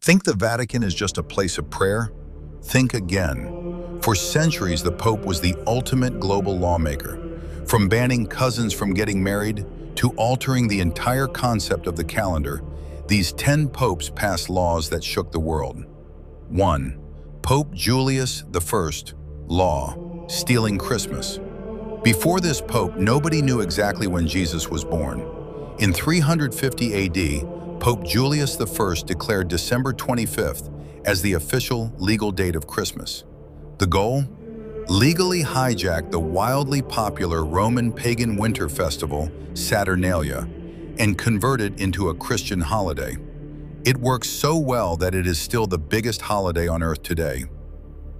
Think the Vatican is just a place of prayer? Think again. For centuries, the Pope was the ultimate global lawmaker, from banning cousins from getting married to altering the entire concept of the calendar. These 10 popes passed laws that shook the world. 1. Pope Julius I, law, stealing Christmas. Before this pope, nobody knew exactly when Jesus was born. In 350 AD, Pope Julius I declared December 25th as the official legal date of Christmas. The goal? Legally hijack the wildly popular Roman pagan winter festival, Saturnalia, and convert it into a Christian holiday. It works so well that it is still the biggest holiday on earth today.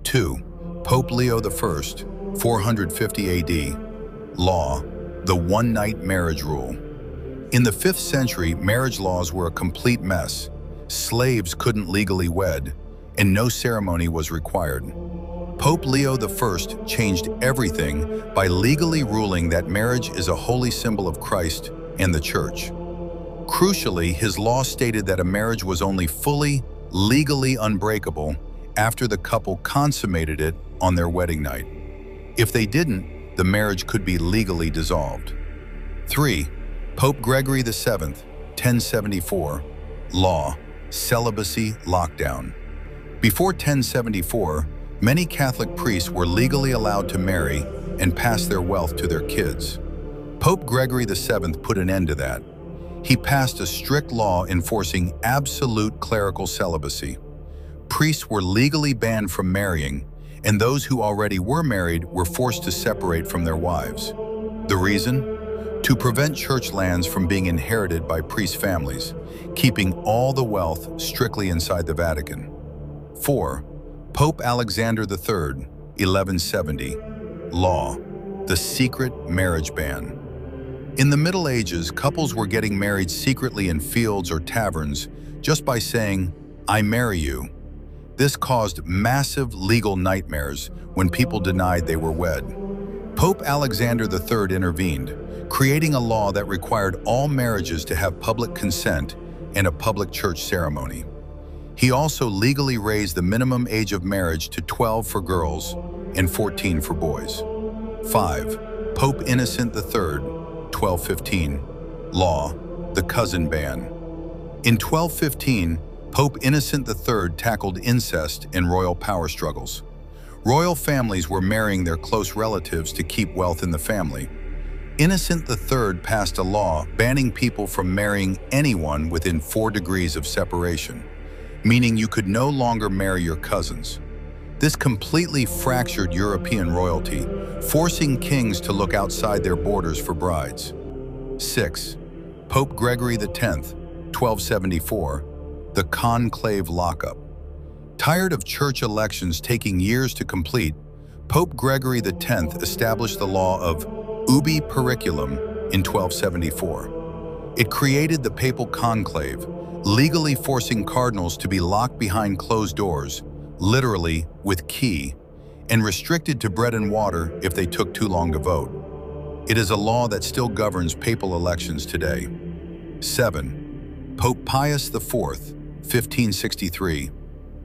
2. Pope Leo I, 450 AD, law, the one-night marriage rule. In the 5th century, marriage laws were a complete mess. Slaves couldn't legally wed, and no ceremony was required. Pope Leo I changed everything by legally ruling that marriage is a holy symbol of Christ and the Church. Crucially, his law stated that a marriage was only fully, legally unbreakable after the couple consummated it on their wedding night. If they didn't, the marriage could be legally dissolved. 3. Pope Gregory VII, 1074, law, celibacy lockdown. Before 1074, many Catholic priests were legally allowed to marry and pass their wealth to their kids. Pope Gregory VII put an end to that. He passed a strict law enforcing absolute clerical celibacy. Priests were legally banned from marrying, and those who already were married were forced to separate from their wives. The reason? To prevent church lands from being inherited by priest families, keeping all the wealth strictly inside the Vatican. 4. Pope Alexander III, 1170, law, the secret marriage ban. In the Middle Ages, couples were getting married secretly in fields or taverns just by saying, "I marry you." This caused massive legal nightmares when people denied they were wed. Pope Alexander III intervened, creating a law that required all marriages to have public consent and a public church ceremony. He also legally raised the minimum age of marriage to 12 for girls and 14 for boys. 5. Pope Innocent III, 1215, law, the cousin ban. In 1215, Pope Innocent III tackled incest and royal power struggles. Royal families were marrying their close relatives to keep wealth in the family. Innocent III passed a law banning people from marrying anyone within 4 degrees of separation, meaning you could no longer marry your cousins. This completely fractured European royalty, forcing kings to look outside their borders for brides. 6. Pope Gregory X, 1274, the Conclave Lockup. Tired of church elections taking years to complete, Pope Gregory X established the law of ubi periculum in 1274. It created the Papal Conclave, legally forcing cardinals to be locked behind closed doors, literally with key, and restricted to bread and water if they took too long to vote. It is a law that still governs papal elections today. 7. Pope Pius IV, 1563,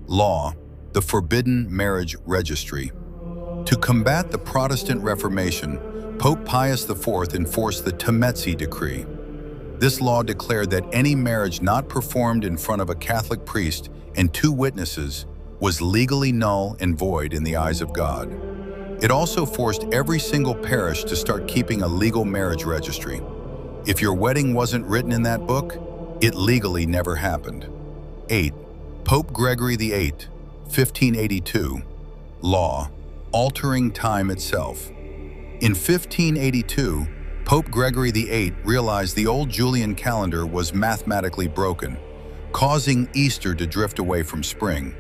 law, the Forbidden Marriage Registry. To combat the Protestant Reformation, Pope Pius IV enforced the Celibacy decree. This law declared that any marriage not performed in front of a Catholic priest and 2 witnesses was legally null and void in the eyes of God. It also forced every single parish to start keeping a legal marriage registry. If your wedding wasn't written in that book, it legally never happened. 8. Pope Gregory VIII, 1582, law, altering time itself. In 1582, Pope Gregory VIII realized the old Julian calendar was mathematically broken, causing Easter to drift away from spring.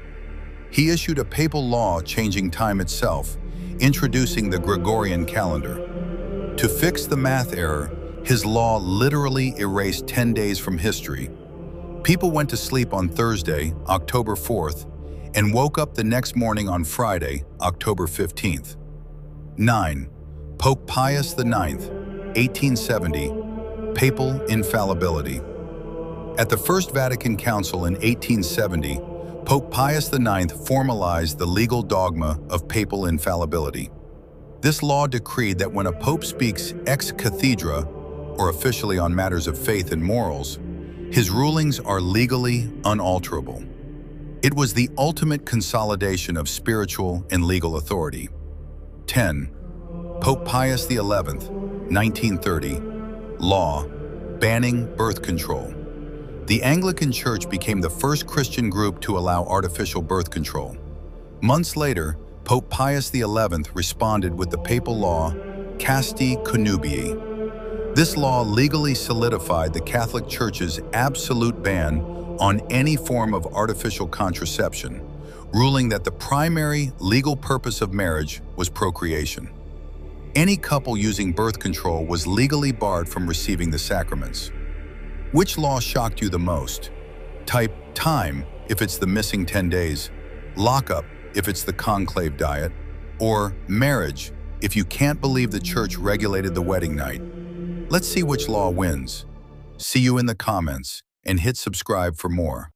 He issued a papal law changing time itself, introducing the Gregorian calendar. To fix the math error, his law literally erased 10 days from history. People went to sleep on Thursday, October 4th, and woke up the next morning on Friday, October 15th. 9. Pope Pius IX, 1870, Papal Infallibility. At the First Vatican Council in 1870, Pope Pius IX formalized the legal dogma of papal infallibility. This law decreed that when a pope speaks ex cathedra, or officially on matters of faith and morals, his rulings are legally unalterable. It was the ultimate consolidation of spiritual and legal authority. 10. Pope Pius XI, 1930, law, banning birth control. The Anglican Church became the first Christian group to allow artificial birth control. Months later, Pope Pius XI responded with the papal law, Casti Connubii. This law legally solidified the Catholic Church's absolute ban on any form of artificial contraception, ruling that the primary legal purpose of marriage was procreation. Any couple using birth control was legally barred from receiving the sacraments. Which law shocked you the most? Type time if it's the missing 10 days, lockup if it's the conclave diet, or marriage if you can't believe the church regulated the wedding night. Let's see which law wins. See you in the comments and hit subscribe for more.